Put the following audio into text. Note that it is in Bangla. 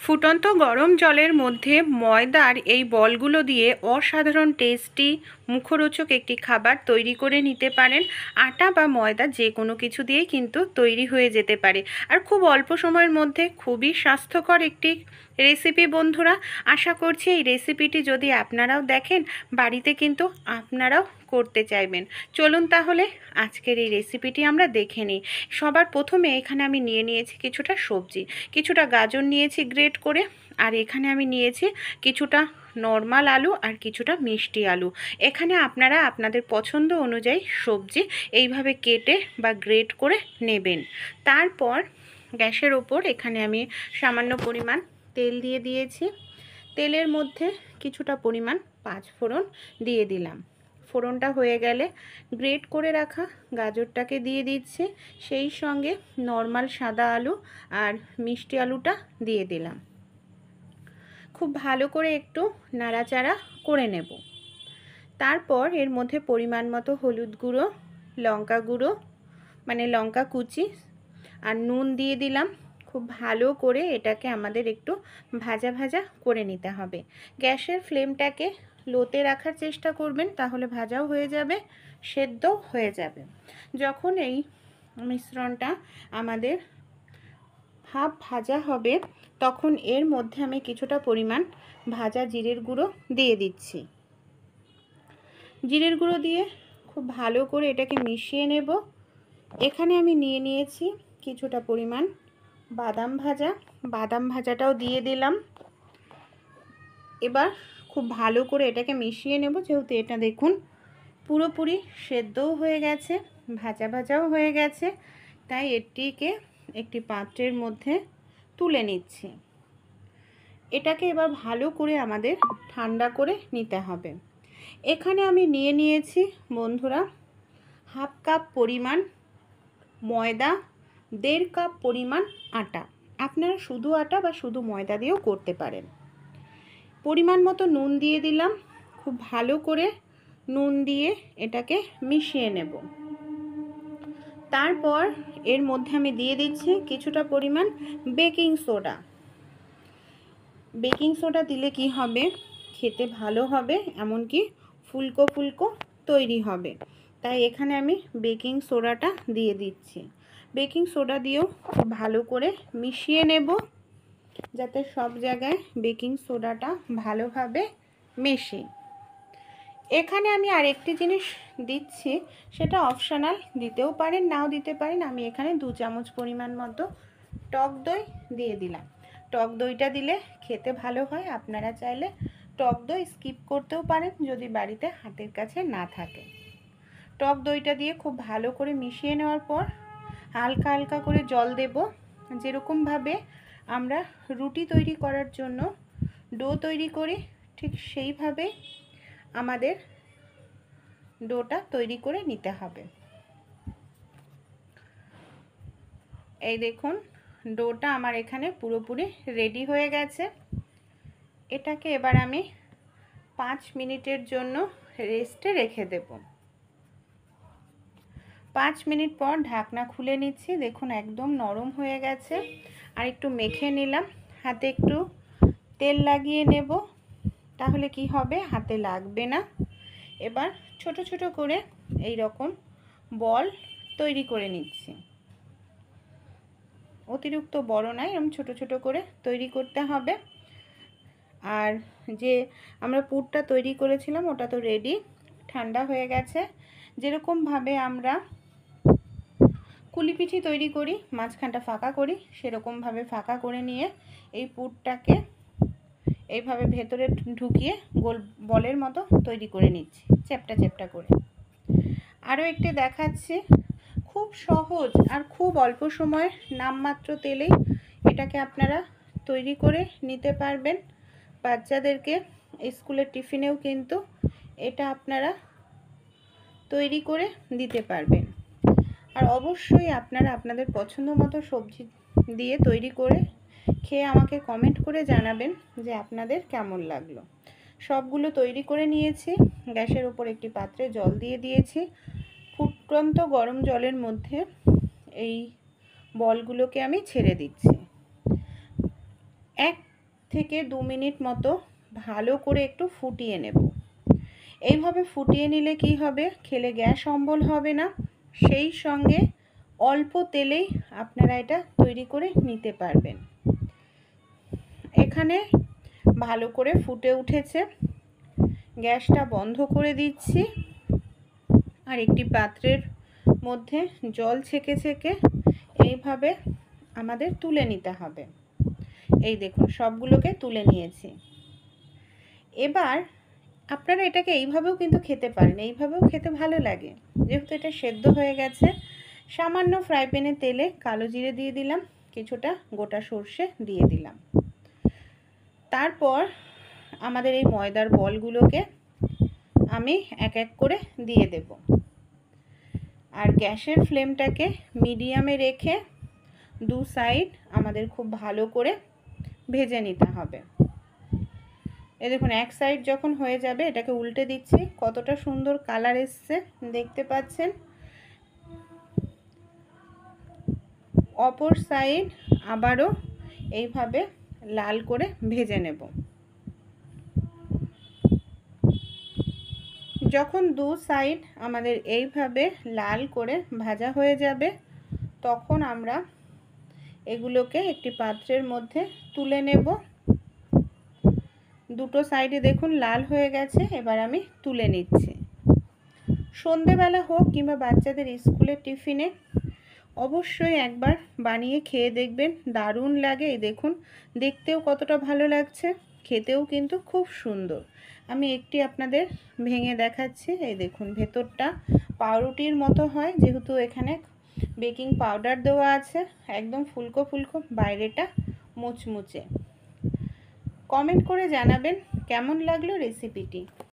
ফুটন্ত গরম জলের মধ্যে ময়দার এই বলগুলো দিয়ে অসাধারণ টেস্টি মুখরোচক একটি খাবার তৈরি করে নিতে পারেন। আটা বা ময়দা যে কোনো কিছু দিয়েই কিন্তু তৈরি হয়ে যেতে পারে, আর খুব অল্প সময়ের মধ্যে খুবই স্বাস্থ্যকর একটি রেসিপি। বন্ধুরা, আশা করছি এই রেসিপিটি যদি আপনারাও দেখেন, বাড়িতে কিন্তু আপনারাও করতে চাইবেন। চলুন তাহলে আজকের এই রেসিপিটি আমরা দেখে নিই। সবার প্রথমে এখানে আমি নিয়ে নিয়েছি কিছুটা সবজি, কিছুটা গাজর নিয়েছি গ্রেট করে, আর এখানে আমি নিয়েছি কিছুটা নর্মাল আলু আর কিছুটা মিষ্টি আলু। এখানে আপনারা আপনাদের পছন্দ অনুযায়ী সবজি এইভাবে কেটে বা গ্রেট করে নেবেন। তারপর গ্যাসের ওপর এখানে আমি সামান্য পরিমাণ তেল দিয়ে দিয়েছি। তেলের মধ্যে কিছুটা পরিমাণ পাঁচফোড়ন দিয়ে দিলাম। ফোড়নটা হয়ে গেলে গ্রেট করে রাখা গাজরটাকে দিয়ে দিচ্ছি, সেই সঙ্গে নর্মাল সাদা আলু আর মিষ্টি আলুটা দিয়ে দিলাম। খুব ভালো করে একটু নাড়াচাড়া করে নেব। তারপর এর মধ্যে পরিমাণ মতো হলুদ গুঁড়ো, লঙ্কা গুঁড়ো মানে লঙ্কা কুচি আর নুন দিয়ে দিলাম। খুব ভালো করে এটাকে আমাদের একটু ভাজা ভাজা করে নিতে হবে। গ্যাসের ফ্লেমটাকে লোতে রাখার চেষ্টা করবেন, তাহলে ভাজাও হয়ে যাবে, সেদ্ধও হয়ে যাবে। যখন এই মিশ্রণটা আমাদের হাফ ভাজা হবে, তখন এর মধ্যে আমি কিছুটা পরিমাণ ভাজা জিরের গুঁড়ো দিয়ে দিচ্ছি। জিরের গুঁড়ো দিয়ে খুব ভালো করে এটাকে মিশিয়ে নেব। এখানে আমি নিয়ে নিয়েছি কিছুটা পরিমাণ বাদাম ভাজা, বাদাম ভাজাটাও দিয়ে দিলাম। এবার খুব ভালো করে এটাকে মিশিয়ে নেব, যেহেতু এটা দেখুন পুরোপুরি সেদ্ধও হয়ে গেছে, ভাজা ভাজাও হয়ে গেছে, তাই এটিকে একটি পাত্রের মধ্যে তুলে নিচ্ছি। এটাকে এবার ভালো করে আমাদের ঠান্ডা করে নিতে হবে। এখানে আমি নিয়ে নিয়েছি বন্ধুরা হাফ কাপ পরিমাণ ময়দা, 1.5 কাপ পরিমাণ আটা। আপনারা শুধু আটা বা শুধু ময়দা দিয়েও করতে পারেন। পরিমাণ মতো নুন দিয়ে দিলাম। খুব ভালো করে নুন দিয়ে এটাকে মিশিয়ে নেব। তারপর এর মধ্যে আমি দিয়ে দিচ্ছি কিছুটা পরিমাণ বেকিং সোডা। বেকিং সোডা দিলে কি হবে, খেতে ভালো হবে, এমনকি ফুলকো ফুলকো তৈরি হবে। তাই এখানে আমি বেকিং সোডাটা দিয়ে দিচ্ছি। বেকিং সোডা দিয়েও ভালো করে মিশিয়ে নেব, যাতে সব জায়গায় বেকিং সোডাটা ভালোভাবে মেশে। এখানে আমি আরেকটি জিনিস দিচ্ছি, সেটা অপশনাল, দিতেও পারেন নাও দিতে পারেন। আমি এখানে 2 চামচ পরিমাণ মতো টক দই দিয়ে দিলাম। টক দইটা দিলে খেতে ভালো হয়। আপনারা চাইলে টক দই স্কিপ করতেও পারেন যদি বাড়িতে হাতের কাছে না থাকে। টক দইটা দিয়ে খুব ভালো করে মিশিয়ে নেওয়ার পর হালকা হালকা করে জল দেব। যেরকমভাবে আমরা রুটি তৈরি করার জন্য ডো তৈরি করি, ঠিক সেইভাবে আমাদের ডোটা তৈরি করে নিতে হবে। এই দেখুন ডোটা আমার এখানে পুরোপুরি রেডি হয়ে গেছে। এটাকে এবার আমি 5 মিনিটের জন্য রেস্টে রেখে দেব। 5 মিনিট পর ঢাকনা খুলে নিচ্ছি। দেখুন একদম নরম হয়ে গেছে। আর একটু মেখে নিলাম, হাতে একটু তেল লাগিয়ে নেব, তাহলে কি হবে, হাতে লাগবে না। এবার ছোট ছোট করে এই রকম বল তৈরি করে নিচ্ছি। অতিরিক্ত বড় নয়, এরকম ছোট ছোট করে তৈরি করতে হবে। আর যে আমরা পুরটা তৈরি করেছিলাম ওটা তো রেডি, ঠান্ডা হয়ে গেছে। যেরকমভাবে আমরা কুলিপিঠি তৈরি করি, মাঝখানটা ফাঁকা করি, সেরকমভাবে ফাঁকা করে নিয়ে এই পুরটাকে এইভাবে ভেতরে ঢুকিয়ে গোল বলের মতো তৈরি করে নিচ্ছি, চ্যাপ্টা চ্যাপ্টা করে। আরও একটি দেখাচ্ছি, খুব সহজ আর খুব অল্প সময়ের নামমাত্র তেলেই এটাকে আপনারা তৈরি করে নিতে পারবেন। বাচ্চাদেরকে স্কুলের টিফিনেও কিন্তু এটা আপনারা তৈরি করে দিতে পারবেন। আর অবশ্যই আপনারা আপনাদের পছন্দ মতো সবজি দিয়ে তৈরি করে খেয়ে আমাকে কমেন্ট করে জানাবেন যে আপনাদের কেমন লাগলো। সবগুলো তৈরি করে নিয়েছি। গ্যাসের উপর একটি পাত্রে জল দিয়ে দিয়েছি। ফুটন্ত গরম জলের মধ্যে এই বলগুলোকে আমি ছেড়ে দিচ্ছি। থেকে 2 মিনিট মতো ভালো করে একটু ফুটিয়ে নেব। এইভাবে ফুটিয়ে নিলে কি হবে, খেলে গ্যাস অম্বল হবে না, সেই সঙ্গে অল্প তেলেই আপনারা এটা তৈরি করে নিতে পারবেন। এখানে ভালো করে ফুটে উঠেছে, গ্যাসটা বন্ধ করে দিচ্ছি। আর একটি পাত্রের মধ্যে জল ছেঁকে ছেঁকে এইভাবে আমাদের তুলে নিতে হবে। এই দেখুন সবগুলোকে তুলে নিয়েছি। এবার আপনারা এটাকে এইভাবেও কিন্তু খেতে পারেন, এইভাবেও খেতে ভালো লাগে। যেহেতু এটা সেদ্ধ হয়ে গেছে, সামান্য ফ্রাই প্যানে তেলে কালো জিরে দিয়ে দিলাম, কিছুটা গোটা সর্ষে দিয়ে দিলাম। তারপর আমাদের এই ময়দার বলগুলোকে আমি এক এক করে দিয়ে দেব। আর গ্যাসের ফ্লেমটাকে মিডিয়ামে রেখে 2 সাইড আমাদের খুব ভালো করে ভেজে নিতে হবে। এই দেখুন এক সাইড যখন হয়ে যাবে এটাকে উল্টে দিচ্ছি, কতটা সুন্দর কালার এসছে দেখতে পাচ্ছেন। অপর সাইড আবারও এইভাবে লাল করে ভেজে নেব। যখন 2 সাইড আমাদের এইভাবে লাল করে ভাজা হয়ে যাবে, তখন আমরা এগুলোকে একটি পাত্রের মধ্যে তুলে নেব। দুটো সাইডে দেখুন লাল হয়ে গেছে, এবার আমি তুলে নিচ্ছি। সন্ধেবেলা হোক কিংবা বাচ্চাদের স্কুলের টিফিনে অবশ্যই একবার বানিয়ে খেয়ে দেখবেন, দারুণ লাগে। এই দেখুন দেখতেও কতটা ভালো লাগছে, খেতেও কিন্তু খুব সুন্দর। আমি একটি আপনাদের ভেঙে দেখাচ্ছি। এই দেখুন ভেতরটা পাউরুটির মতো হয়, যেহেতু এখানে বেকিং পাউডার দেওয়া আছে, একদম ফুলকো ফুলকো, বাইরেটা মুচমুচে। কমেন্ট করে জানাবেন কেমন লাগলো রেসিপিটি।